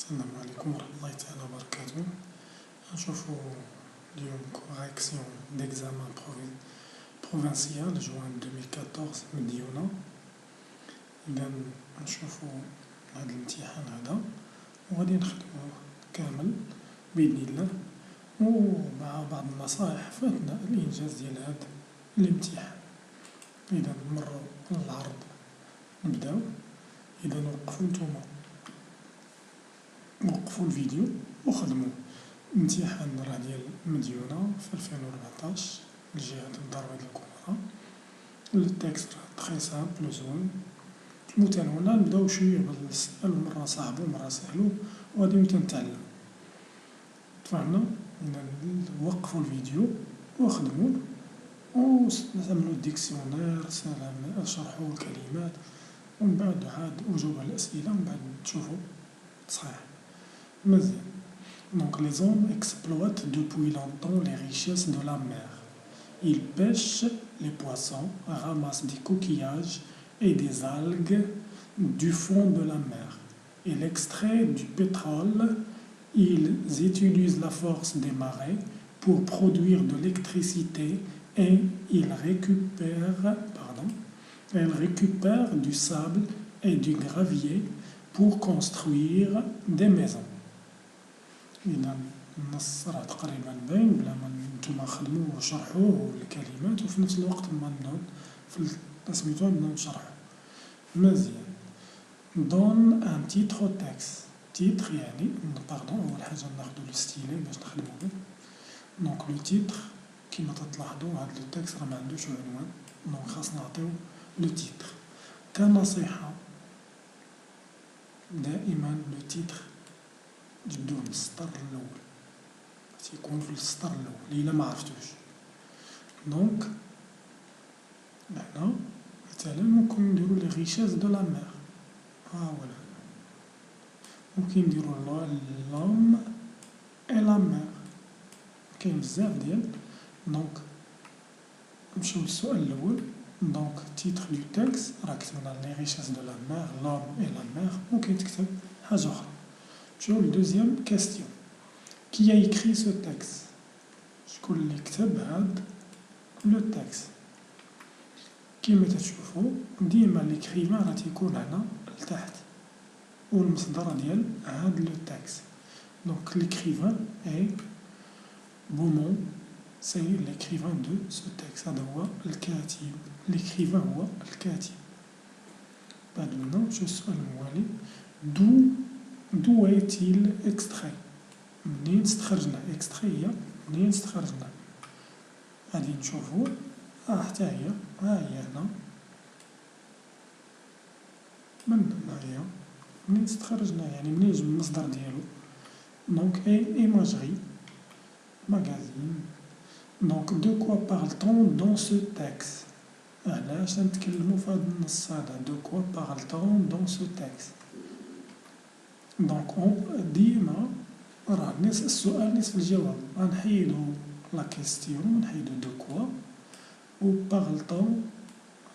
السلام عليكم ورحمة الله تعالى وبركاته. نشوفو اليوم كوريكسيون ديكزامان بروفانسيال جوان 2014 من ديونا. إذا نشوفو هاد الامتحان هذا وغادي نخدموه كامل بإذن الله، ومع بعض النصائح في أثناء الإنجاز ديال هاد الامتحان. إذا نمرو للعرض نبداو. إذا وقفوا الفيديو وخدموا. امتحان راه ديال مديونة في 2014 الجهات الضربة الكبرى. التكست راه تخي سامبل وزوين متنوع. نبداو شوية بالسهل ومرة صعبو ومرة سهلو وغادي تنتعلم. تفهمنا؟ إذا وقفوا الفيديو وخدموا وعملوا الديكسيونير، شرحوا الكلمات، ومن بعد عاد وجاوبوا على الأسئلة، ومن بعد تشوفوا صحيح مزيان. Donc les hommes exploitent depuis longtemps les richesses de la mer. Ils pêchent les poissons, ramassent des coquillages et des algues du fond de la mer. Ils extraient du pétrole. Ils utilisent la force des marées pour produire de l'électricité et ils récupèrent du sable et du gravier pour construire des maisons. إذا النص راه تقريبا باين بلا ما نتوما خدموه وشرحوه الكلمات، وفي نفس الوقت ما نبداو في سميتو نبداو نشرحو مزيان. دون ان تيتر تكست. تيتر يعني أول حاجة ناخدو لو ستيلي باش نخدمو به. دونك لو تيتر كيما تلاحظوا هاد لو تكست راه معندوش عنوان، دونك خاصنا نعطيو لو تيتر. كنصيحة دائما لو تيتر جبدوه من السطر الأول، تيكون في السطر الأول إلا ما عرفتوش. دونك هنا مثلا ممكن نديرو لي ريشيز دو لا مير. ولا ممكن نديرو لوم اي لا مير، كاين بزاف ديال. دونك نمشيو للسؤال الأول. دونك تيتر دو تكست راه كتبنا لي ريشيز دو لا مير، لوم اي لا مير. ممكن تكتب حاجة أخرى. نمشيو لدوزيام كاستيون. كي a écrit ce texte؟ شكون اللي كتب هاد لو تكست؟ كيما تشوفوا ديما ليكريفان راه تيكون هنا لتحت والمصدر ديال هاد لو تكست. دونك ليكريفان اي بومون، سي ليكريفان دو سو تكست. هذا هو الكاتب، ليكريفان هو الكاتب. بعد منا نمشيو للسؤال الموالي. دو est-il extrait؟ منين استخرجنا؟ اكستري هي منين استخرجنا. غادي نشوفو حتى هي هي هنا هي منين استخرجنا، يعني منين جبنا المصدر ديالو. دونك ايماجري ماغازين. دونك دو كوا بارل-t-on dans ce texte؟ علاش نتكلمو في هاد النص هذا؟ دو كوا بارل-t-on dans ce texte؟ دونك ديما راه السؤال نصف الجواب. غنحيدو لا كيستيون، نحيدو دو كوا، و بارل-t-on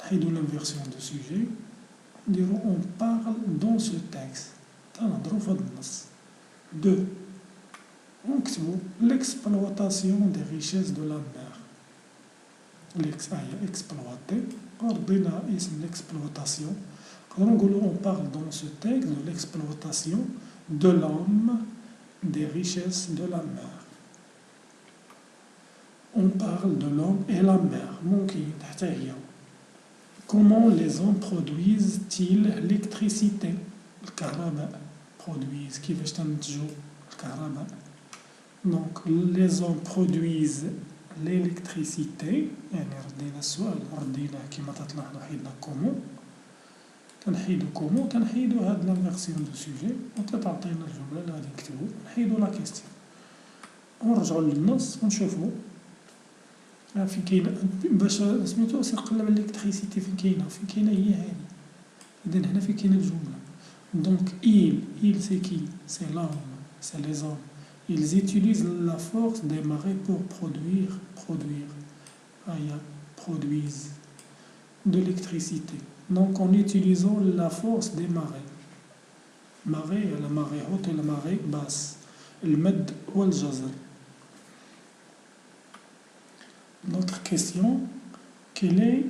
نحيدو لانفيرسيون دو سوجي، نديرو اون بارل دون سو تكست. تنهضرو في هاد النص. دو ونكتبو ليكسبلواتاسيون دي ريشيز دو لا مير. هي اكسبلواتي، ردينا اسم ليكسبلواتاسيون. نقدرو نقولو اون بارل دون سو تكست دو ليكسبلواتاسيون de l'homme des richesses de la mer. On parle de l'homme et la mer. ممكن حتى هي. Comment les hommes produisent-ils l'électricité؟ الكهرباء. produisent كيفاش تنتجو الكهرباء. Donc les hommes produisent l'électricité، يعني ردينا السؤال رديناه كيما تلاحظوا حيدنا comment. تنحيدو كومون، تنحيدو هاد لانفيرسيون دو سوجي وتتعطينا الجملة اللي غادي نكتبو. نحيدو لا كيستيون ونرجعو للنص ونشوفو فين كاينة باش سميتو نقلب على الإلكتريسيتي فين كاينة هي هادي. إذا هنا فين كاينة الجملة. دونك il سي كي؟ سي l'homme، سي les hommes. Ils utilisent la force des marées pour produire produisent de l'électricité. Donc en utilisant la force des marées. marée, la marée haute et la marée basse. Le med ou le jazr. Notre question, quelle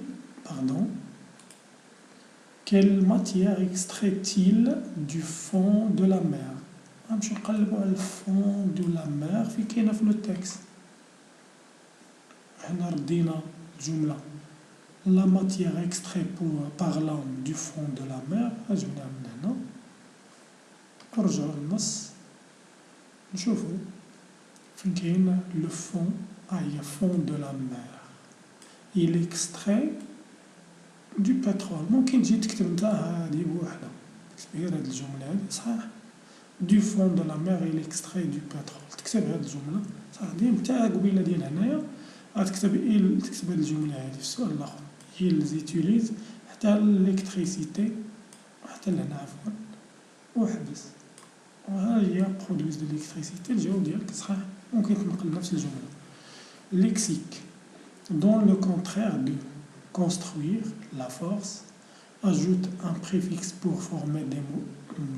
matière extrait-il du fond de la mer? Je vais le fond de la mer, في le texte. On a dit la matière extraite par l'homme du fond de la mer. Je vais نرجع للنص نشوفوا فين كاين le fond fond de la mer. Il extrait du pétrole. ممكن تجي تكتب نتا هادي بوحدها تكتب غير هاد الجملة هادي صحيح. Du fond de la mer il extrait du pétrole. تكتب هاد الجملة صح ديال نتا قبيلة ديال هنايا غتكتب تكتب هاد الجملة هادي في السؤال الآخر. Ils utilisent حتى l'électricité حتى لهنا عفوا وحبس. وها هي produisent de l'électricité. الجواب ديالك صحيح. ممكن تنقل نفس الجملة. Lexique. Dans le contraire de construire, la force, ajoute un préfixe pour former des mots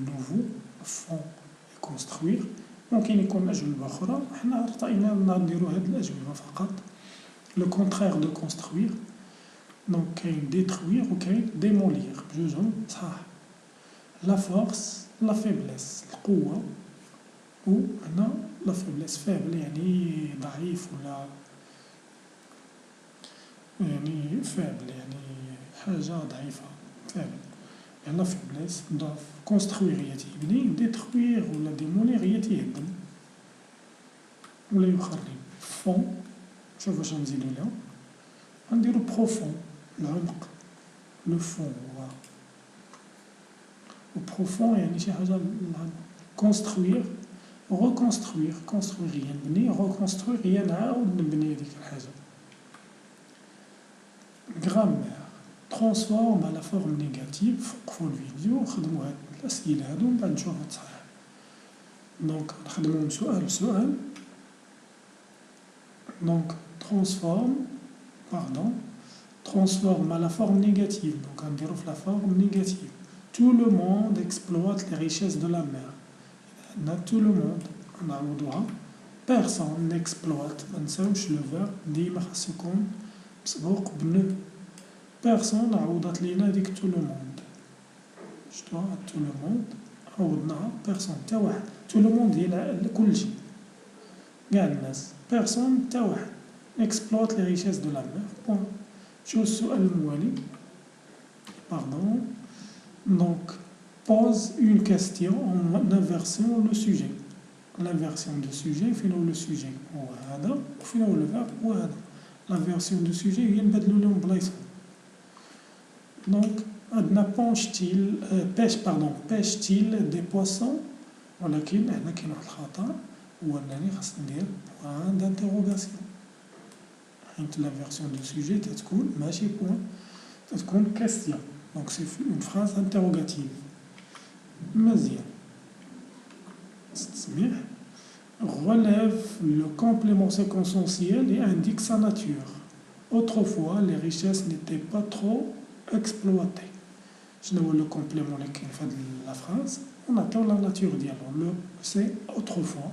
nouveaux, fond et construire. ممكن يكون أجوبة أخرى. حنا ارتئينا نديرو هاد الأجوبة فقط. Le contraire de construire. Donc كاين détruire ou كاين démolir. بجوجهم صحاح. La force, la faiblesse, القوة. و هنا la faiblesse faible يعني ضعيف ولا يعني فابل يعني حاجة ضعيفة فابل يعني لا فيبليس ضعف. كونستخويغ هي تيبني ديتخويغ ولا ديموليغ هي تيهدم ولا يخرب. فون شوف واش نزيدو ليها غنديرو بروفون العمق لو فون هو و بروفون يعني شي حاجة كونستخويغ reconstruire construire هي نبني reconstruire هي نعاود نبني هذيك الحاجة. Grammaire. Transforme à la forme négative. وقفوا الفيديو خدموا هاد الأسئلة هادو من بعد نشوفو تصحيح. دونك نخدموهم سؤال بسؤال. Donc transforme à la forme négative. Donc غنديرو في la forme négative. Tout le monde exploite les richesses de la mer. Tout le monde نعوضوها. Personne n'exploite. منساوش le verbe ديما خاص يكون مسبوق بنو. Personne عوضت لينا ديك tout le monde. شتو tout le monde عوضناها personne تا واحد. tout le monde هي كلشي قاع الناس. personne تا واحد. exploite les richesses de la mer. Point. شو السؤال الموالي. Pardon. Donc pose une question en inversant le sujet. L'inversion du sujet فين هو le sujet هو هذا وفين هو le verbe هو هذا. L'inversion du sujet هي نبدلو لهم بلايصهم. Donc عندنا pêche-t-il des poissons. ولكن هنا كاين واحد الخطأ هو أنني خاص ندير point d'interrogation. حيت l'inversion du sujet تتكون ماشي point تتكون question. Donc c'est une phrase interrogative. مزيان. تسميح. Relève le complément séquentiel et indique sa nature. Autrefois, les richesses n'étaient pas trop exploitées. Je vois le complément qui fait la phrase. On attend la nature dialogue. C'est autrefois.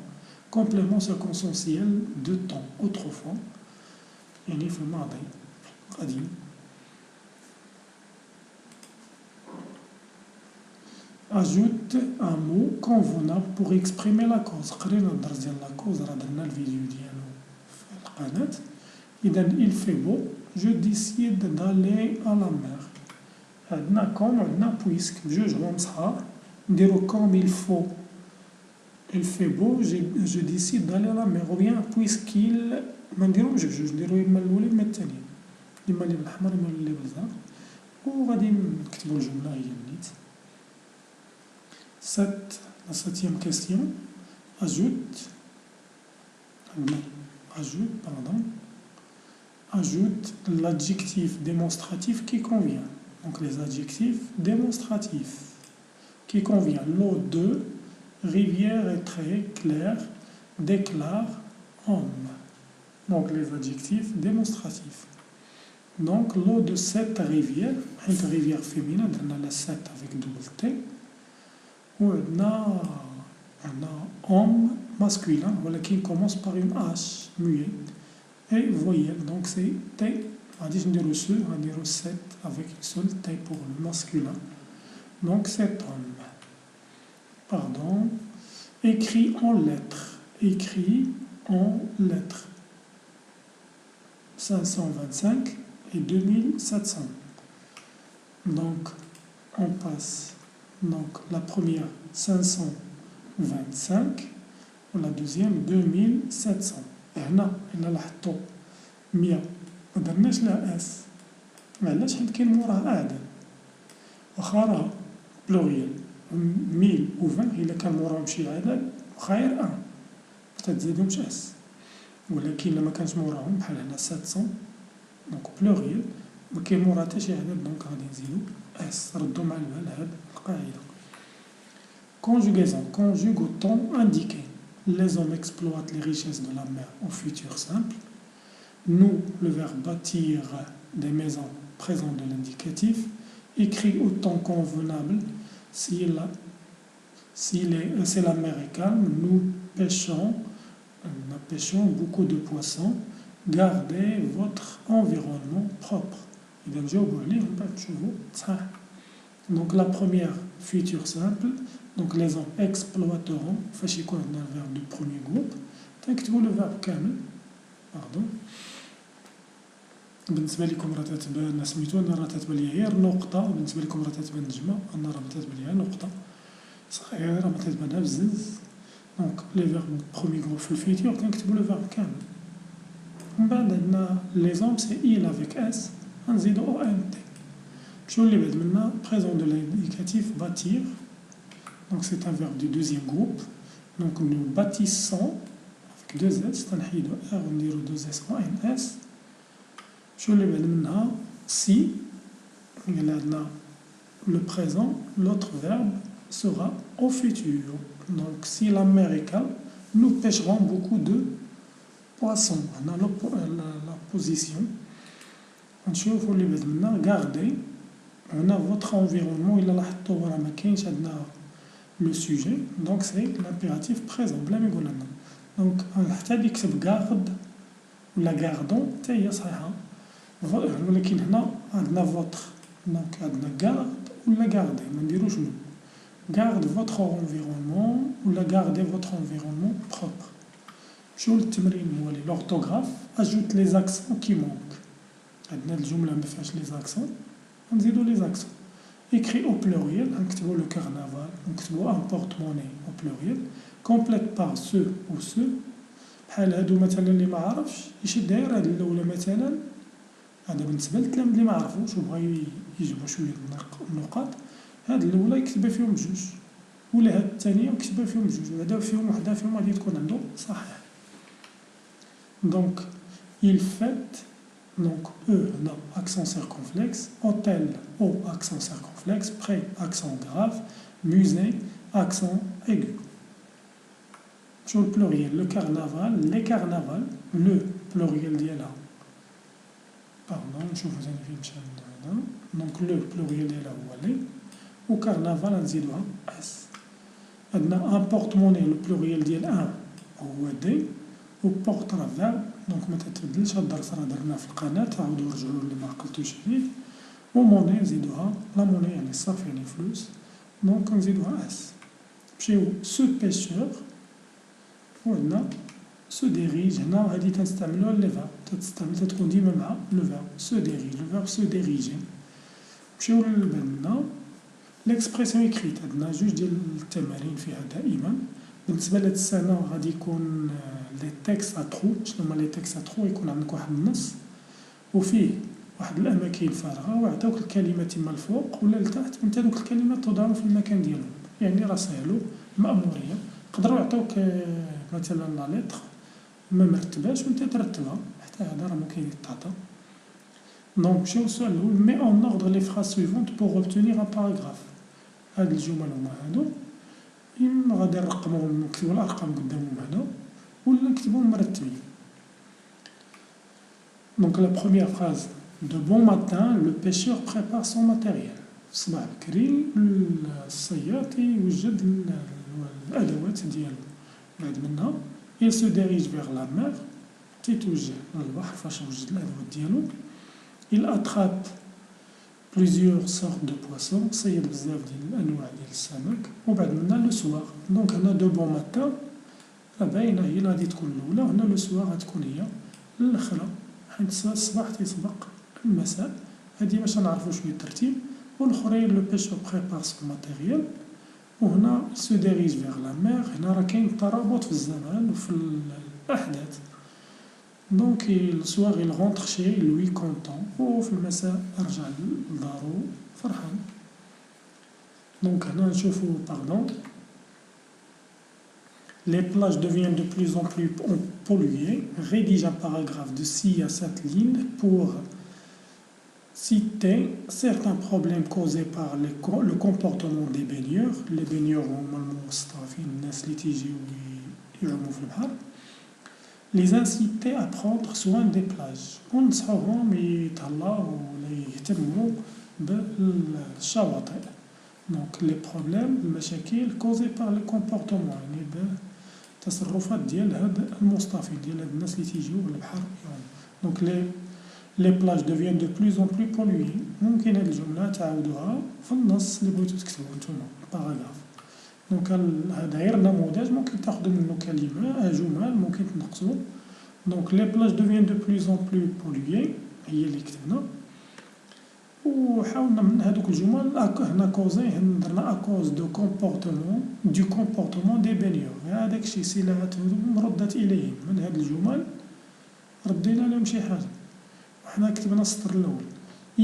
Complément séquentiel de temps. Autrefois. يعني في الماضي قديم. Ajoute un mot convenable pour exprimer la cause. قرينا الدرس ديال la cause راه درنا الفيديو ديالو في القناة. إذا il fait beau. Je décide d'aller à la mer. عندنا comme عندنا puisque بجوجهم صحاح. نديرو comme il faut. Il fait beau. Je décide d'aller à la mer. Ou bien puisqu'il ما نديروهمش بجوج نديرو إما الأولى إما الثانية. إما اللي بالأحمر إما اللي بالأزرق. وغادي نكتبو الجملة هي نيت. La septième question. Ajoute l'adjectif démonstratif qui convient. Donc les adjectifs démonstratifs qui convient. L'eau de rivière est très claire, déclare homme. Donc les adjectifs démonstratifs. Donc l'eau de cette rivière, une rivière féminine, on a la 7 avec double T. وعندنا homme masculin, voilà, qui commence par une H muette et voyelle, donc c'est T. On va dire 7 avec une seule T pour le masculin. Donc cet homme, pardon, écrit en lettres, 525 et 2700. Donc on passe, donc la première 525 ولا deuxième 2700. هنا إلا لاحظتو 100 مدرناش لها اس، علاش؟ حيت كاين موراها عدد، واخا راه بلوغيال 1020 إلا كان موراهم شي عدد خير ان متتزيدهمش اس، ولكن إلا مكانش موراهم بحال هنا 700 دونك بلوغيال مكاين موراها حتى شي عدد دونك غادي نزيدو اس. ردو مع البال هاد القاعدة. Conjugaison, conjugue au temps indiqué. Les hommes exploitent les richesses de la mer au futur simple. Nous, le verbe bâtir des maisons présent de l'indicatif, écrit au temps convenable c'est la mer est calme, nous pêchons beaucoup de poissons, gardez votre environnement propre. Donc la première futur simple, donc les hommes exploiteront, فاش يكون عندنا الفيرب du premier groupe تنكتبوا le verbe كامل. باردون بالنسبه لكم راه تتبان سميتو، انا راه تتبان لي غير نقطه، بالنسبه لكم راه تتبان نجمه، انا راه ما تتبان لي نقطه صغيره، ما تتبانها بزز. دونك لي فيرب premier groupe في الفيتور كنكتبوا le verbe كامل. من بعد عندنا لي زوم سي il avec s غنزيدو او ان تي. نمشيو اللي بعد منا présent de l'indicatif bâtir. Donc c'est un verbe du deuxième groupe. Donc nous bâtissons avec deux S, تنحيدو R ونديرو deux S en un S. شو اللي بعد منها si le présent, l'autre verbe sera au futur. Donc si la mer est calme, nous pêcherons beaucoup de poissons. On a la position. نشوفو اللي بعد منها garder. On a votre environnement, il a la راه ما كاينش عندنا le sujet, donc c'est l'impératif présent. Donc, حتى اللي يكتب garde ولا gardons حتى هي صحيحة، ولكن هنا عندنا votre، donc عندنا garde ولا garder، ما نديروش نو. garde votre environnement ولا gardez votre environnement propre. شو التمرين الموالي؟ l'orthographe ajoute les accents qui manquent. عندنا الجملة ما فيهاش les accents، نزيدو les accents. Écrit au pluriel, نكتبو le carnaval، نكتبو un porte-monnaie au pluriel، complète par ce ou ce. بحال هادو مثلا اللي ما عرفش يشد غير هاد الأولى مثلا، هذا بالنسبة للتلاميذ اللي ما عرفوش وبغا يجيبو شوية النقاط، هاد الأولى يكتبها فيهم بجوج، ولا هاد الثانية يكتبها فيهم بجوج، وهذا فيهم وحدة فيهم غادي تكون عندو صحيح. Donc il fête. Donc E, non, accent circonflexe, hôtel, O, accent circonflexe, prêt, accent grave, musée, accent aigu. Sur le pluriel, le carnaval, les carnavals, le pluriel d'Yela. Pardon, je vous invite à donc le pluriel d'Yela ou aller. Au carnaval, on dit S. Un porte-monnaie, le pluriel d'Yela 1 ou D. Au porte-verbe. دونك ما تتبدلش، هاد الدرس راه درناه في القناة، عاودو رجعوا اللي ما عقلتوش عليه. وموني نزيدوها، لا موني يعني الصرف يعني فلوس، دونك نزيدوها اس. نمشيو سو بيشور، وعندنا سو ديريج، هنا هادي تنستعملوها لي فيرب، تتكون ديما مع لو فيرب سو ديريج، لو فيرب سو ديريجي. نمشيو لبعدنا ليكسبرسيون إكريت، عندنا جوج ديال التمارين فيها دائما. بالنسبة لهاد السنة غادي يكون لي تيكست ا ترو. شنو هما لي تيكست ا ترو؟ يكون عندك واحد النص وفيه واحد الأماكن فارغة ويعطيوك الكلمات إما الفوق ولا لتحت، وانت دوك الكلمات توضعهم في المكان ديالهم، يعني راه ساهلو مأمورية. يقدروا يعطيوك مثلا لا ليتر ما مرتباش وانت ترتبها، حتى هذا راه ممكن يتعطى. دونك نمشيو للسؤال الأول، مي أون أوردر لي فراز سويفونت بوغ أوبتونيغ أن باراغراف. هاد الجمل هما هادو، إما غادي نرقموهم نكتبو الأرقام قدامهم هنا ولا نكتبوهم مرتبين. Donc la première phrase, de bon matin, le pêcheur prépare son matériel. الصباح بكري الصياد يوجد الأدوات ديالو، بعد منها il se dirige vers la mer، تيتوجه للبحر فاش وجد الأدوات ديالو. il attrape plusieurs sortes de poissons، صيد بزاف ديال الأنواع ديال السمك. وبعد منها لو سوار، دونك هنا دو بون ماتان باينة هي غادي تكون الأولى، وهنا لو سوار غتكون هي الأخرى، حيت الصباح تيسبق المساء. هادي باش نعرفو شوية الترتيب. والآخرين لو بيشور بريبار سون ماتيريال، وهنا سو ديريج فيغ لا مير، هنا راه كاين ترابط في الزمان وفي الأحداث. دونك السواغ il rentre chez lui content، وفي المساء رجع لدارو فرحان. دونك هنا نشوفو باردون les plages deviennent de plus en plus polluées. Rédige un paragraphe de 6 à 7 lignes pour citer certains problèmes causés par le comportement des baigneurs. Les baigneurs هما المصطافين الناس اللي تيجيو يعوموا في البحر. Les inciter à prendre soin des plages، ونصحوهم يتهلاو ولا يهتموا بالشواطئ. دونك لي بروبليم المشاكل كوزي بار لو كومبورتمون، يعني بالتصرفات ديال هاد المصطافين ديال هاد الناس اللي تيجيو للبحر يوم. دونك لي بلاج دوفيان دو بلوز اون بلو بولوي. ممكن هاد الجملة تعاودوها في النص اللي بغيتو تكتبو نتوما باراغراف. دونك هذا غير نموذج، ممكن تاخدو منو كلمة جمل ممكن تنقصو. دونك لي بلاج دوفيان دو بلوز اون بلو بولوي هي اللي كتبنا، وحاولنا من هادوك الجمل هنا كوزي درنا اكوز دو كومبورتمون دي بانيور. هذاك الشيء صلات مردت اليهم من هاد الجمل ردينا لهم شي حاجة. وحنا كتبنا السطر الأول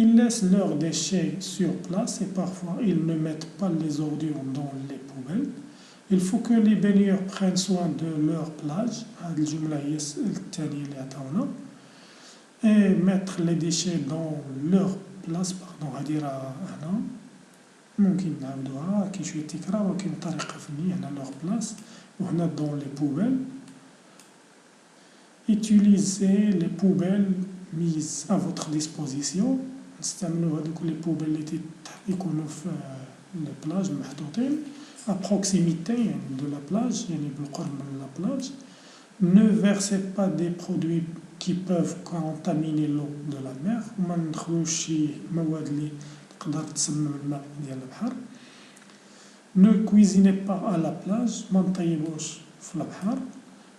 ils laissent leurs déchets sur place et parfois ils ne mettent pas les ordures dans les poubelles. Il faut que les baigneurs prennent soin de leur plage. هاد الجملة هي الثانية اللي عطاونا. et mettre les déchets dans leur place. باردون هادي راه هنا ممكن نعاودوها، كاين شوية تكرار ولكن بطريقة فنية. هنا leur place وهنا dans les poubelles. Utilisez les poubelles mises à votre disposition. نستعملوا هادوك لي بوبيل اللي يكونوا في لي بلاج محطوطين à proximité يعني de la plage، يعني بالقرب من لا بلاج. Ne versez pas des produits qui peuvent contaminer l'eau de la mer، وما ندخلوش شي مواد اللي تقدر تسمم الماء ديال البحر. Ne cuisinez pas à la plage، ما نطيبوش في البحر.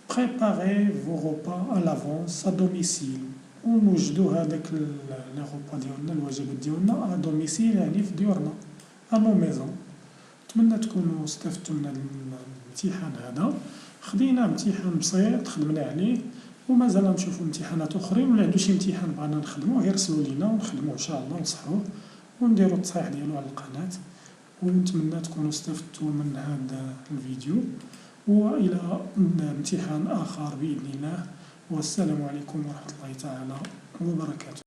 Préparez vos repas à l'avance à domicile، ونوجدو هذاك لي غوبا ديالنا الوجبات ديالنا ا دوميسيل يعني في ديورنا ا نو ميزون. نتمنى تكونوا استفدتوا من هذا الامتحان هذا. خدينا امتحان بسيط خدمنا عليه، ومازال نشوفوا امتحانات اخرين، ولا عندو شي امتحان بغانا نخدموه يرسلوا لينا ونخدموه ان شاء الله ونصحوه ونديروا التصحيح ديالو على القناه. ونتمنى تكونوا استفدتوا من هذا الفيديو، والى امتحان اخر باذن الله. والسلام عليكم ورحمه الله تعالى وبركاته.